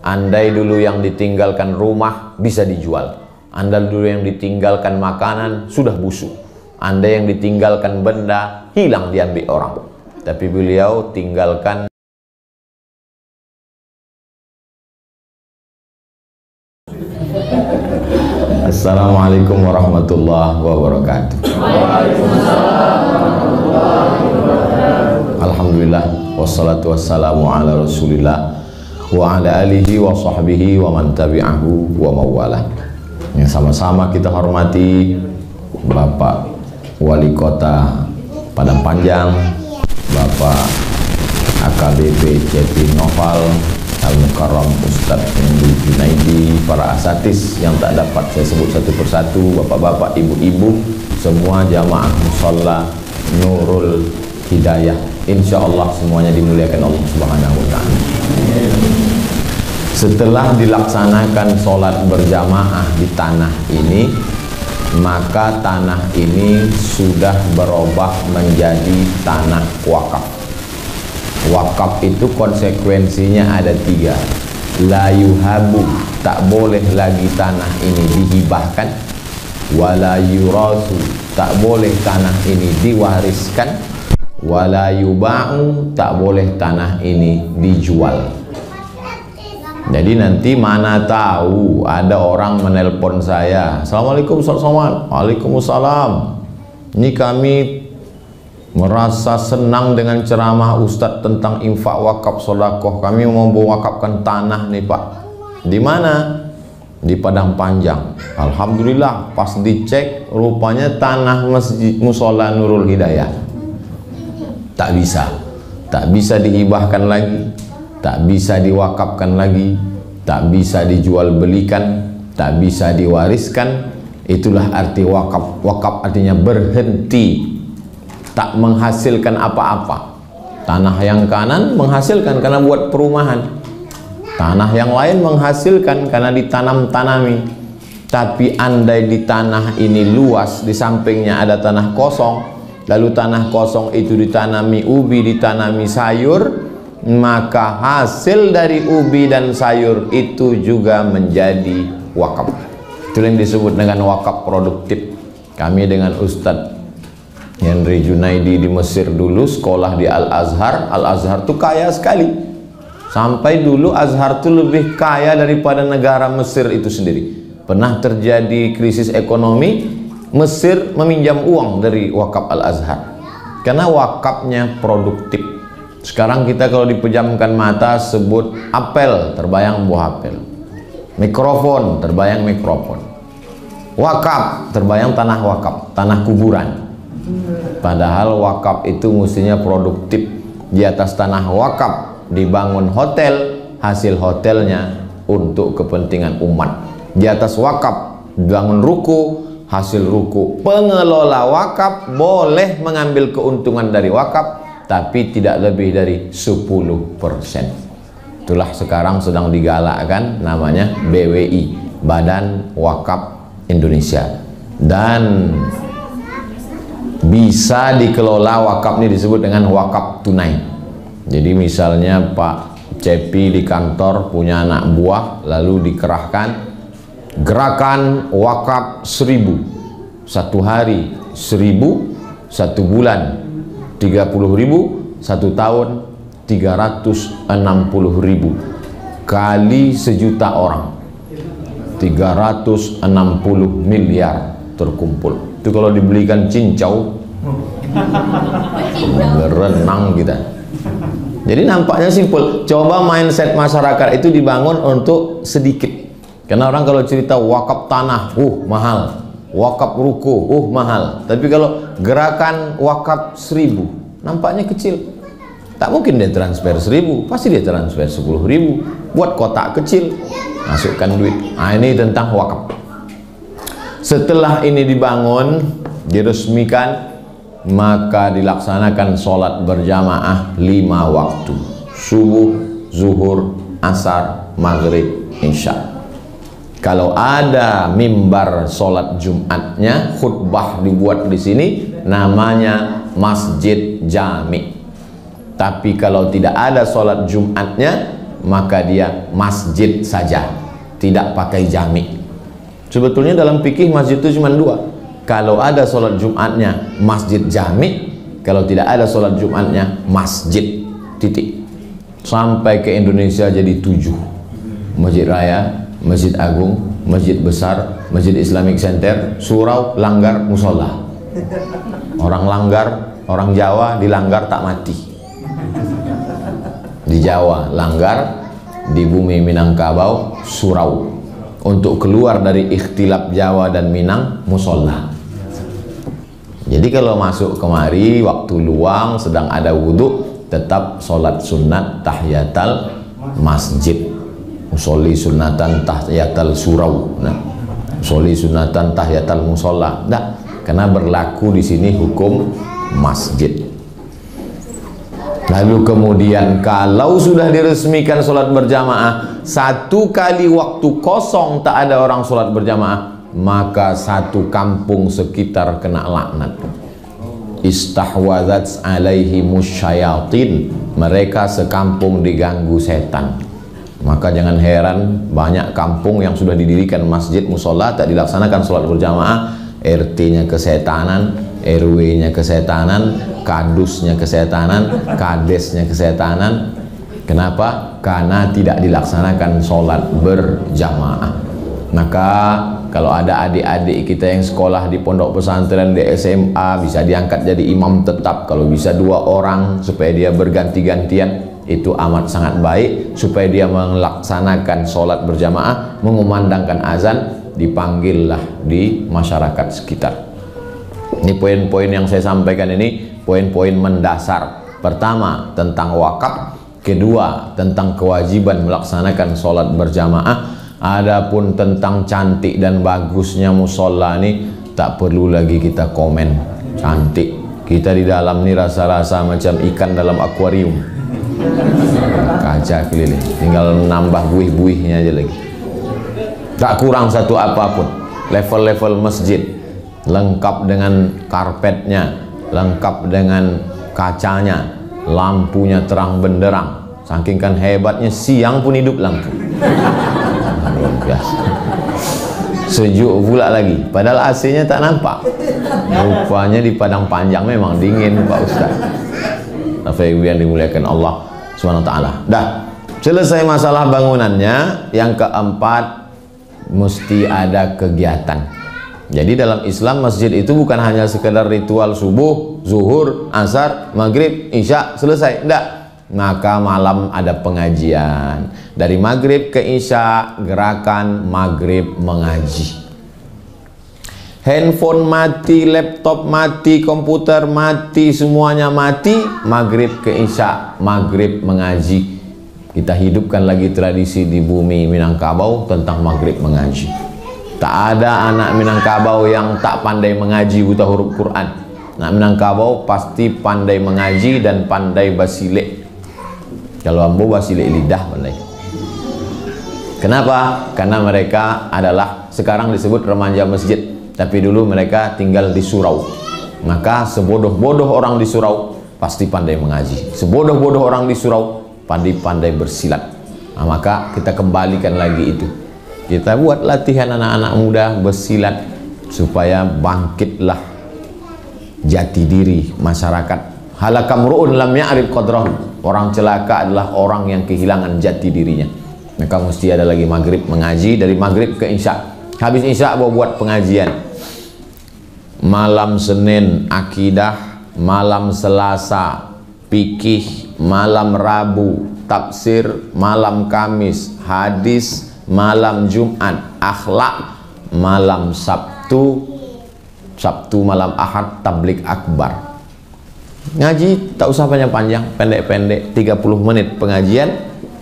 Andai dulu yang ditinggalkan rumah bisa dijual, andai dulu yang ditinggalkan makanan sudah busuk, andai yang ditinggalkan benda hilang diambil orang. Tapi beliau tinggalkan. Assalamualaikum warahmatullahi wabarakatuh. Alhamdulillah, wassalatu wassalamu ala rasulillah wa ala alihi wa sahbihi wa man tabi'ahu wa mawalah. Yang sama-sama kita hormati Bapak Wali Kota Padang Panjang, Bapak AKBP CP Noval Al-Mukarram Ustadz Henry Junaidi, para asatis yang tak dapat saya sebut satu persatu, bapak-bapak, ibu-ibu, semua jamaah musalla Nurul Hidayah, insya Allah semuanya dimuliakan Allah Subhanahu wa Ta'ala. Setelah dilaksanakan sholat berjamaah di tanah ini, maka tanah ini sudah berubah menjadi tanah wakaf. Wakaf itu konsekuensinya ada 3. La yuhabu, tak boleh lagi tanah ini dihibahkan. Wala yurasu, tak boleh tanah ini diwariskan. Wala yuba'u, tak boleh tanah ini dijual. Jadi nanti mana tahu ada orang menelpon saya, Assalamualaikum Ustaz Somad. Waalaikumsalam. Ini kami merasa senang dengan ceramah Ustadz tentang infak wakaf sodakoh. Kami mau mewakafkan tanah nih Pak. Di mana? Di Padang Panjang. Alhamdulillah, pas dicek rupanya tanah masjid musola Nurul Hidayah. Tak bisa dihibahkan lagi, tak bisa diwakafkan lagi, tak bisa dijual belikan, tak bisa diwariskan. Itulah arti wakaf. Wakaf artinya berhenti, tak menghasilkan apa-apa. Tanah yang kanan menghasilkan karena buat perumahan, tanah yang lain menghasilkan karena ditanam-tanami. Tapi andai di tanah ini luas, di sampingnya ada tanah kosong, lalu tanah kosong itu ditanami ubi, ditanami sayur, maka hasil dari ubi dan sayur itu juga menjadi wakaf. Itu yang disebut dengan wakaf produktif. Kami dengan Ustadz Henry Junaidi di Mesir dulu sekolah di Al-Azhar. Al-Azhar itu kaya sekali, sampai dulu Azhar itu lebih kaya daripada negara Mesir itu sendiri. Pernah terjadi krisis ekonomi, Mesir meminjam uang dari wakaf Al-Azhar karena wakafnya produktif. Sekarang kita kalau dipejamkan mata sebut apel, terbayang buah apel. Mikrofon, terbayang mikrofon. Wakaf, terbayang tanah wakaf, tanah kuburan. Padahal wakaf itu mestinya produktif. Di atas tanah wakaf dibangun hotel, hasil hotelnya untuk kepentingan umat. Di atas wakaf dibangun ruku, hasil ruku. Pengelola wakaf boleh mengambil keuntungan dari wakaf, tapi tidak lebih dari 10%. Itulah sekarang sedang digalakkan, namanya BWI, Badan Wakaf Indonesia. Dan bisa dikelola wakaf ini disebut dengan wakaf tunai. Jadi misalnya Pak Cepi di kantor punya anak buah, lalu dikerahkan gerakan wakaf 1000, satu hari 1000, satu bulan 30.000, satu tahun 360.000, kali 1.000.000 orang, 360 miliar terkumpul. Itu kalau dibelikan cincau berenang kita. Jadi nampaknya simpel. Coba mindset masyarakat itu dibangun untuk sedikit. Karena orang kalau cerita wakaf tanah, mahal. Wakaf ruku, mahal. Tapi kalau gerakan wakaf 1000, nampaknya kecil. Tak mungkin dia transfer 1000, pasti dia transfer 10.000. Buat kotak kecil, masukkan duit. Nah, ini tentang wakaf. Setelah ini dibangun, diresmikan, maka dilaksanakan sholat berjamaah 5 waktu: subuh, zuhur, asar, maghrib, isya. Kalau ada mimbar sholat Jumatnya, khutbah dibuat di sini, namanya masjid jami. Tapi kalau tidak ada sholat Jumatnya, maka dia masjid saja, tidak pakai jami. Sebetulnya dalam fikih masjid itu cuma dua. Kalau ada sholat Jumatnya masjid jami, kalau tidak ada sholat Jumatnya masjid, titik. Sampai ke Indonesia jadi 7: Masjid Raya, Masjid Agung, Masjid Besar, Masjid Islamic Center, surau, langgar, musola. Orang langgar, orang Jawa dilanggar tak mati. Di Jawa langgar, di bumi Minangkabau surau. Untuk keluar dari ikhtilaf Jawa dan Minang, musola. Jadi kalau masuk kemari waktu luang sedang ada wudhu, tetap sholat sunat tahiyatal masjid. Musolli sunatan tahiyatal surau. Nah, musolli sunatan tahiyatal musola. Nah, karena berlaku di sini hukum masjid. Lalu kemudian kalau sudah diresmikan sholat berjamaah, satu kali waktu kosong tak ada orang sholat berjamaah, maka satu kampung sekitar kena laknat. Istahwadzat alaihi musyayatin, mereka sekampung diganggu setan. Maka jangan heran banyak kampung yang sudah didirikan masjid musola tak dilaksanakan sholat berjamaah, RT-nya kesetanan, RW-nya kesetanan, kadusnya kesetanan, kadesnya kesetanan. Kenapa? Karena tidak dilaksanakan sholat berjamaah. Maka kalau ada adik-adik kita yang sekolah di pondok pesantren, di SMA, bisa diangkat jadi imam tetap. Kalau bisa 2 orang supaya dia berganti-gantian, itu amat sangat baik. Supaya dia melaksanakan sholat berjamaah, mengumandangkan azan, dipanggillah di masyarakat sekitar. Ini poin-poin yang saya sampaikan ini, poin-poin mendasar. Pertama, tentang wakaf. Kedua, tentang kewajiban melaksanakan sholat berjamaah. Adapun tentang cantik dan bagusnya musola ini, tak perlu lagi kita komen. Cantik. Kita di dalam ini rasa-rasa macam ikan dalam akuarium. Kaca keliling. Tinggal nambah buih-buihnya aja lagi. Tak kurang satu apapun. Level-level masjid lengkap dengan karpetnya, lengkap dengan kacanya, lampunya terang benderang. Saking kan hebatnya, siang pun hidup lampu. Biasa. Sejuk pula lagi, padahal AC-nya tak nampak. Rupanya di Padang Panjang memang dingin, Pak Ustaz. Tapi yang dimuliakan Allah SWT. Dah selesai masalah bangunannya. Yang keempat, mesti ada kegiatan. Jadi dalam Islam masjid itu bukan hanya sekedar ritual subuh, zuhur, asar, maghrib, isya, selesai. Tidak. Maka malam ada pengajian. Dari maghrib ke isya, gerakan maghrib mengaji. Handphone mati, laptop mati, komputer mati, semuanya mati. Maghrib ke isya, maghrib mengaji. Kita hidupkan lagi tradisi di bumi Minangkabau tentang maghrib mengaji. Tak ada anak Minangkabau yang tak pandai mengaji buta huruf Quran. Anak Minangkabau pasti pandai mengaji dan pandai basilik. Kalau ambo basilik lidah pandai. Kenapa? Karena mereka adalah sekarang disebut remaja masjid, tapi dulu mereka tinggal di surau. Maka sebodoh-bodoh orang di surau pasti pandai mengaji. Sebodoh-bodoh orang di surau pandai-pandai bersilat. Nah, maka kita kembalikan lagi itu. Kita buat latihan anak-anak muda bersilat supaya bangkitlah jati diri masyarakat. Halakamru'un lam ya'rif qadrahu. Orang celaka adalah orang yang kehilangan jati dirinya. Maka mesti ada lagi maghrib mengaji. Dari maghrib ke isya. Habis isya buat pengajian. Malam Senin akidah, malam Selasa fikih, malam Rabu tafsir, malam Kamis hadis, malam Jumat akhlak, malam Sabtu malam Ahad tablik akbar. Ngaji tak usah panjang-panjang, pendek-pendek, 30 menit pengajian,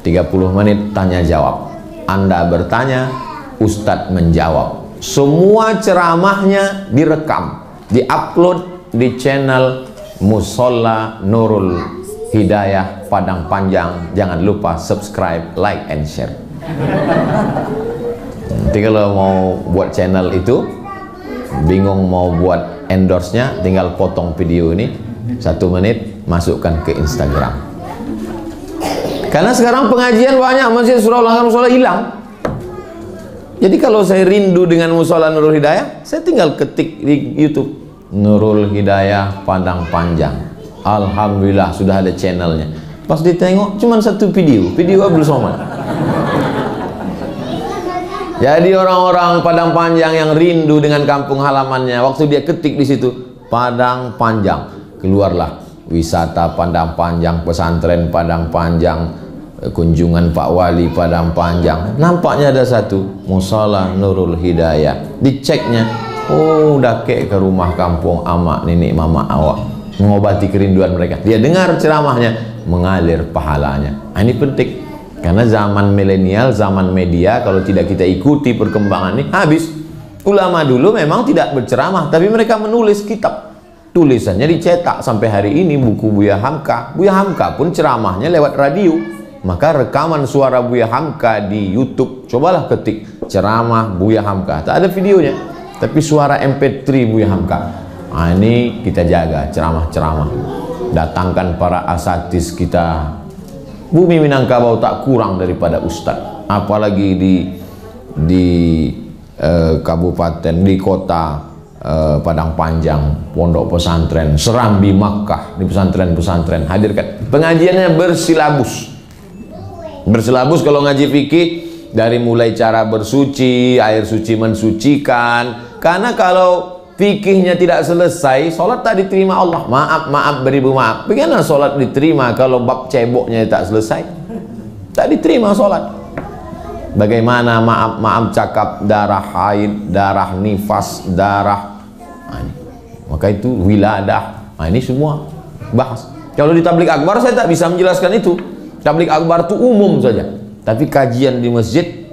30 menit tanya jawab. Anda bertanya, Ustadz menjawab. Semua ceramahnya direkam, diupload di channel Musola Nurul Hidayah Padang Panjang. Jangan lupa subscribe, like, and share. Nanti kalau mau buat channel itu, bingung mau buat endorse-nya, tinggal potong video ini 1 menit, masukkan ke Instagram. Karena sekarang pengajian banyak, masjid surau musola hilang. Jadi kalau saya rindu dengan musola Nurul Hidayah, saya tinggal ketik di YouTube Nurul Hidayah Padang Panjang. Alhamdulillah sudah ada channelnya. Pas ditengok cuma satu video Abdul Somad. Jadi orang-orang Padang Panjang yang rindu dengan kampung halamannya, waktu dia ketik di situ Padang Panjang, keluarlah wisata Padang Panjang, pesantren Padang Panjang, kunjungan Pak Wali Padang Panjang. Nampaknya ada satu Musola Nurul Hidayah. Diceknya, oh udah ke rumah kampung amak nenek mama awak, mengobati kerinduan mereka. Dia dengar ceramahnya, mengalir pahalanya. Ini penting, karena zaman milenial, zaman media, kalau tidak kita ikuti perkembangan ini, habis. Ulama dulu memang tidak berceramah, tapi mereka menulis kitab. Tulisannya dicetak sampai hari ini, buku Buya Hamka. Buya Hamka pun ceramahnya lewat radio. Maka rekaman suara Buya Hamka di YouTube, cobalah ketik ceramah Buya Hamka. Tak ada videonya, tapi suara MP3 Buya Hamka. Nah, ini kita jaga ceramah-ceramah. Datangkan para asatidz kita. Bumi Minangkabau tak kurang daripada ustadz. Apalagi di kabupaten, di kota Padang Panjang, pondok pesantren, Serambi, Makkah, di pesantren-pesantren hadirkan. Pengajiannya bersilabus kalau ngaji fikih, dari mulai cara bersuci, air suci mensucikan. Karena kalau fikihnya tidak selesai, sholat tak diterima Allah. Maaf beribu maaf. Bagaimana sholat diterima kalau bab ceboknya tak selesai? Tak diterima sholat. Bagaimana maaf cakap darah haid, darah nifas, darah, maka itu wiladah. Nah, ini semua bahas. Kalau di tabligh akbar saya tak bisa menjelaskan itu. Tabligh akbar itu umum saja. Tapi kajian di masjid,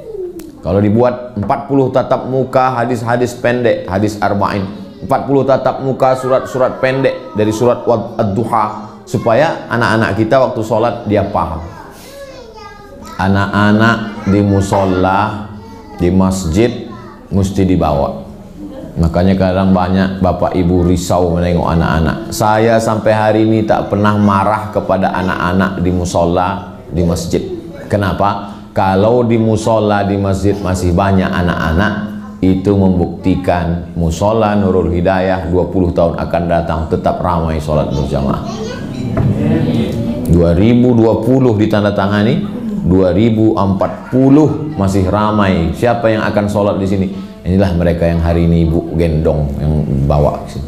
kalau dibuat 40 tatap muka, hadis-hadis pendek, hadis arba'in, 40 tatap muka, surat-surat pendek dari surat Ad-Duha, supaya anak-anak kita waktu sholat dia paham. Anak-anak di musola, di masjid mesti dibawa. Makanya kadang banyak bapak ibu risau menengok anak-anak. Saya sampai hari ini tak pernah marah kepada anak-anak di musola, di masjid. Kenapa? Kalau di musola, di masjid masih banyak anak-anak, itu membuktikan musola Nurul Hidayah 20 tahun akan datang tetap ramai sholat berjamaah. 2020 ditandatangani, 2040 masih ramai. Siapa yang akan sholat di sini? Inilah mereka yang hari ini ibu gendong, yang bawa ke sini.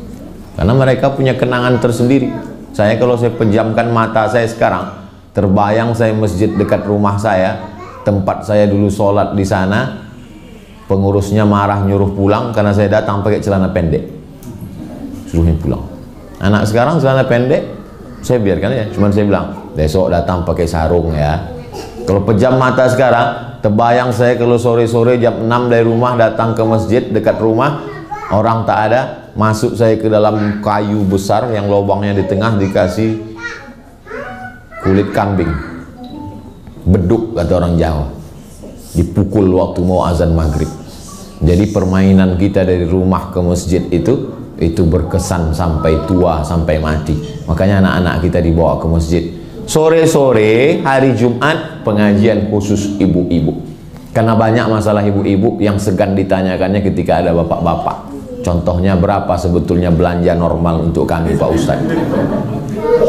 Karena mereka punya kenangan tersendiri. Saya kalau saya pejamkan mata saya sekarang, terbayang saya masjid dekat rumah saya, tempat saya dulu sholat di sana. Pengurusnya marah nyuruh pulang karena saya datang pakai celana pendek, suruhnya pulang. Anak sekarang celana pendek, saya biarkan ya. Cuman saya bilang besok datang pakai sarung ya. Kalau pejam mata sekarang, terbayang saya kalau sore-sore jam 6 dari rumah datang ke masjid dekat rumah, orang tak ada, masuk saya ke dalam kayu besar yang lubangnya di tengah dikasih kulit kambing, beduk kata orang Jawa, dipukul waktu mau azan maghrib. Jadi permainan kita dari rumah ke masjid itu berkesan sampai tua, sampai mati. Makanya anak-anak kita dibawa ke masjid. Sore-sore hari Jumat pengajian khusus ibu-ibu, karena banyak masalah ibu-ibu yang segan ditanyakannya ketika ada bapak-bapak. Contohnya berapa sebetulnya belanja normal untuk kami Pak Ustadz?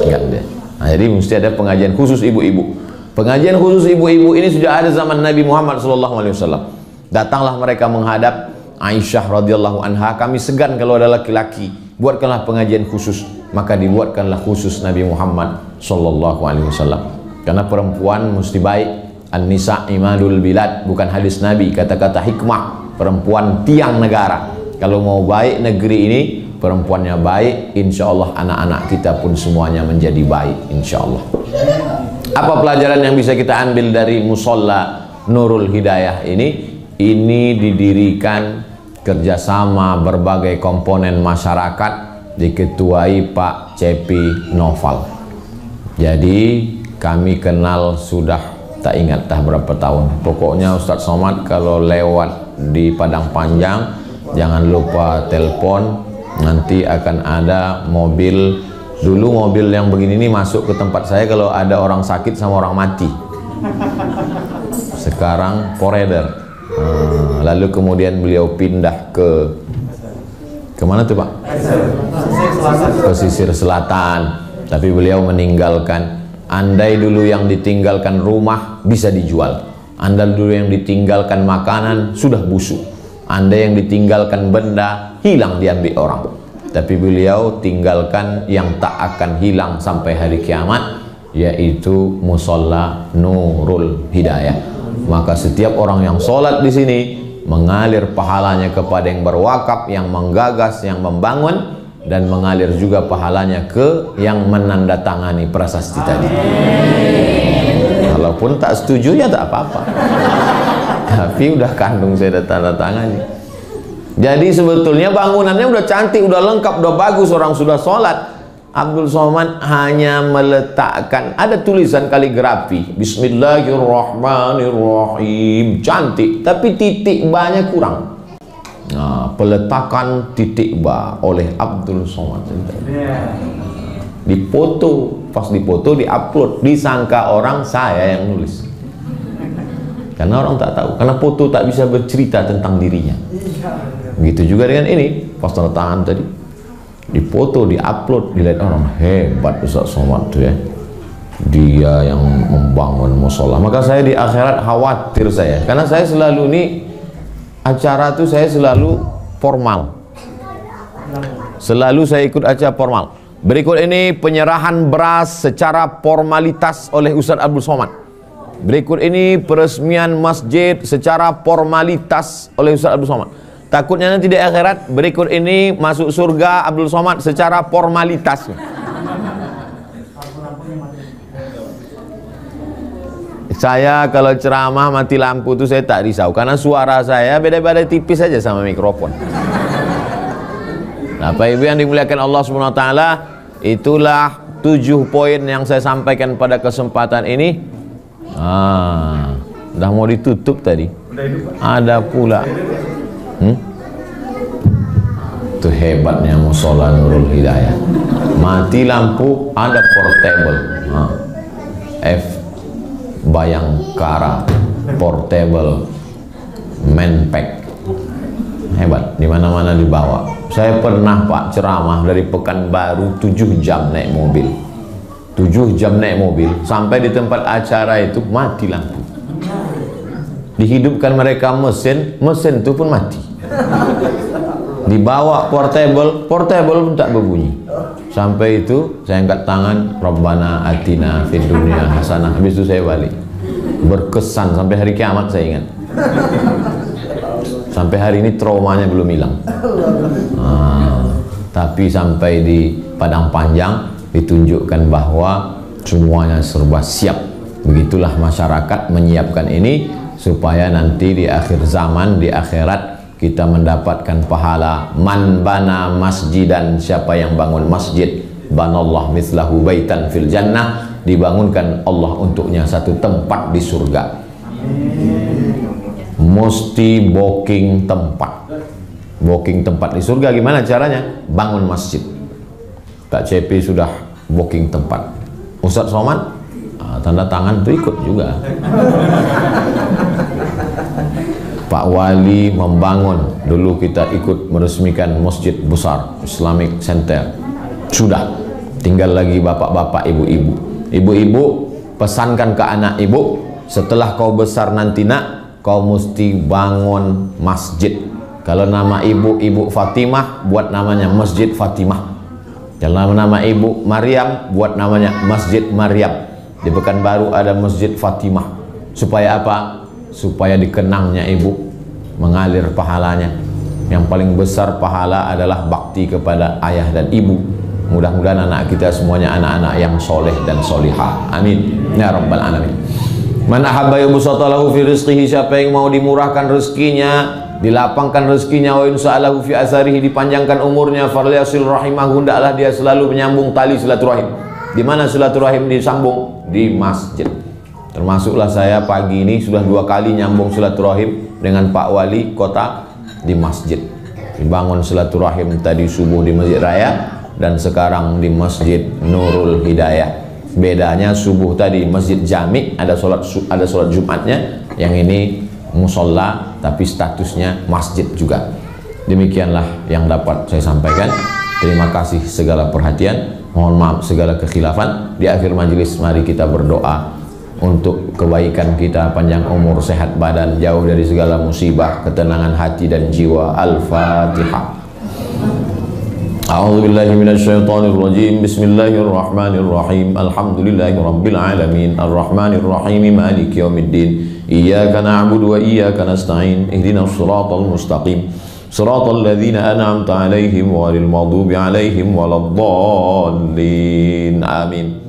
Enggak ada. Nah, jadi mesti ada pengajian khusus ibu-ibu. Pengajian khusus ibu-ibu ini sudah ada zaman Nabi Muhammad SAW. Datanglah mereka menghadap Aisyah radhiyallahu anha, kami segan kalau ada laki-laki, buatkanlah pengajian khusus. Maka dibuatkanlah khusus Nabi Muhammad SAW. Karena perempuan mesti baik. An-nisa imadul bilad, bukan hadis Nabi, kata-kata hikmah. Perempuan tiang negara. Kalau mau baik negeri ini, perempuannya baik, insya Allah anak-anak kita pun semuanya menjadi baik, insya Allah. Apa pelajaran yang bisa kita ambil dari musola Nurul Hidayah ini? Ini didirikan kerjasama berbagai komponen masyarakat, diketuai Pak Cepi Noval. Jadi kami kenal sudah tak ingat dah berapa tahun. Pokoknya Ustadz Somad kalau lewat di Padang Panjang, jangan lupa telepon. Nanti akan ada mobil. Dulu mobil yang begini ini masuk ke tempat saya kalau ada orang sakit sama orang mati. Sekarang Poreder. Lalu kemudian beliau pindah ke mana tuh Pak? Pesisir Selatan. Tapi beliau meninggalkan. Andai dulu yang ditinggalkan rumah bisa dijual. Andai dulu yang ditinggalkan makanan sudah busuk. Andai yang ditinggalkan benda hilang diambil orang. Tapi beliau tinggalkan yang tak akan hilang sampai hari kiamat, yaitu musola Nurul Hidayah. Maka setiap orang yang sholat di sini mengalir pahalanya kepada yang berwakaf, yang menggagas, yang membangun, dan mengalir juga pahalanya ke yang menandatangani prasasti tadi. Walaupun tak setuju ya tak apa-apa. Tapi udah kandung saya tanda tangani. Jadi sebetulnya bangunannya udah cantik, udah lengkap, udah bagus, orang sudah sholat. Abdul Somad hanya meletakkan, ada tulisan kaligrafi Bismillahirrahmanirrahim, cantik, tapi titik ba-nya kurang. Nah, peletakan titik ba oleh Abdul Somad dipoto, pas dipoto diupload, disangka orang saya yang nulis. Karena orang tak tahu, karena foto tak bisa bercerita tentang dirinya. Begitu juga dengan ini, pas tanda tangan tadi, dipoto, diupload, dilihat orang, hebat Ustaz Somad tuh ya, dia yang membangun musola. Maka saya di akhirat khawatir saya, karena saya selalu ini acara tuh saya selalu formal, selalu saya ikut acara formal. Berikut ini penyerahan beras secara formalitas oleh Ustaz Abdul Somad. Berikut ini peresmian masjid secara formalitas oleh Ustaz Abdul Somad. Takutnya nanti di akhirat, berikut ini masuk surga Abdul Somad secara formalitas. Saya kalau ceramah mati lampu itu saya tak risau, karena suara saya beda-beda tipis saja sama mikrofon. Nah, Pak Ibu yang dimuliakan Allah Subhanahu wa taala, itulah 7 poin yang saya sampaikan pada kesempatan ini. Udah mau ditutup tadi. Ada pula. Itu hebatnya musola Nurul Hidayah. Mati lampu ada portable. F Bayangkara portable manpack. Hebat, di mana-mana dibawa. Saya pernah Pak ceramah dari Pekanbaru 7 jam naik mobil. 7 jam naik mobil sampai di tempat acara itu mati lampu. Dihidupkan mereka mesin itu pun mati. Dibawa portable pun tak berbunyi. Sampai itu saya angkat tangan, Rabbana atina fid dunya hasanah. Habis itu saya balik. Berkesan sampai hari kiamat saya ingat. Sampai hari ini traumanya belum hilang. Tapi sampai di Padang Panjang ditunjukkan bahwa semuanya serba siap. Begitulah masyarakat menyiapkan ini supaya nanti di akhir zaman, di akhirat, kita mendapatkan pahala man bana masjidan, siapa yang bangun masjid, banallah mithlahu baitan fil jannah, dibangunkan Allah untuknya satu tempat di surga. Mesti booking tempat. Booking tempat di surga gimana caranya? Bangun masjid. Kak CP sudah booking tempat. Ustaz Somad tanda tangan itu ikut juga. Pak Wali membangun, dulu kita ikut meresmikan Masjid Besar Islamic Center. Sudah, tinggal lagi bapak-bapak, ibu-ibu. Ibu-ibu pesankan ke anak ibu, setelah kau besar nanti nak, kau mesti bangun masjid. Kalau nama ibu Fatimah, buat namanya Masjid Fatimah. Kalau nama ibu Maryam, buat namanya Masjid Maryam. Di Pekanbaru ada Masjid Fatimah. Supaya apa? Supaya dikenangnya ibu, mengalir pahalanya. Yang paling besar pahala adalah bakti kepada ayah dan ibu. Mudah-mudahan anak kita semuanya anak-anak yang soleh dan solihah. Amin ya rabbal alamin. Man ahabba yubsata lahu fi rizqihi, siapa yang mau dimurahkan rezekinya, dilapangkan rezekinya, wa insa'alahu fi asarihi, dipanjangkan umurnya, farliyasil rahimahu, hendaklah dia selalu menyambung tali silaturahim. Di mana silaturahim disambung? Di masjid. Termasuklah saya pagi ini sudah 2 kali nyambung silaturahim dengan Pak Wali Kota di masjid. Dibangun silaturahim tadi subuh di Masjid Raya dan sekarang di Masjid Nurul Hidayah. Bedanya subuh tadi masjid jami ada sholat Jumatnya, yang ini musola tapi statusnya masjid juga. Demikianlah yang dapat saya sampaikan. Terima kasih segala perhatian, mohon maaf segala kekhilafan. Di akhir majelis mari kita berdoa untuk kebaikan kita, panjang umur, sehat badan, jauh dari segala musibah, ketenangan hati dan jiwa. Al-Fatihah. A'udzubillahi minasyaitonirrajim. Bismillahirrahmanirrahim. Alhamdulillahirabbil alamin. Arrahmanirrahim. Maliki yaumiddin. Iyyaka na'budu wa iyyaka nasta'in. Ihdinas shiratal mustaqim. Shiratal ladzina an'amta 'alaihim ghairil maghdubi 'alaihim waladdallin. Amin.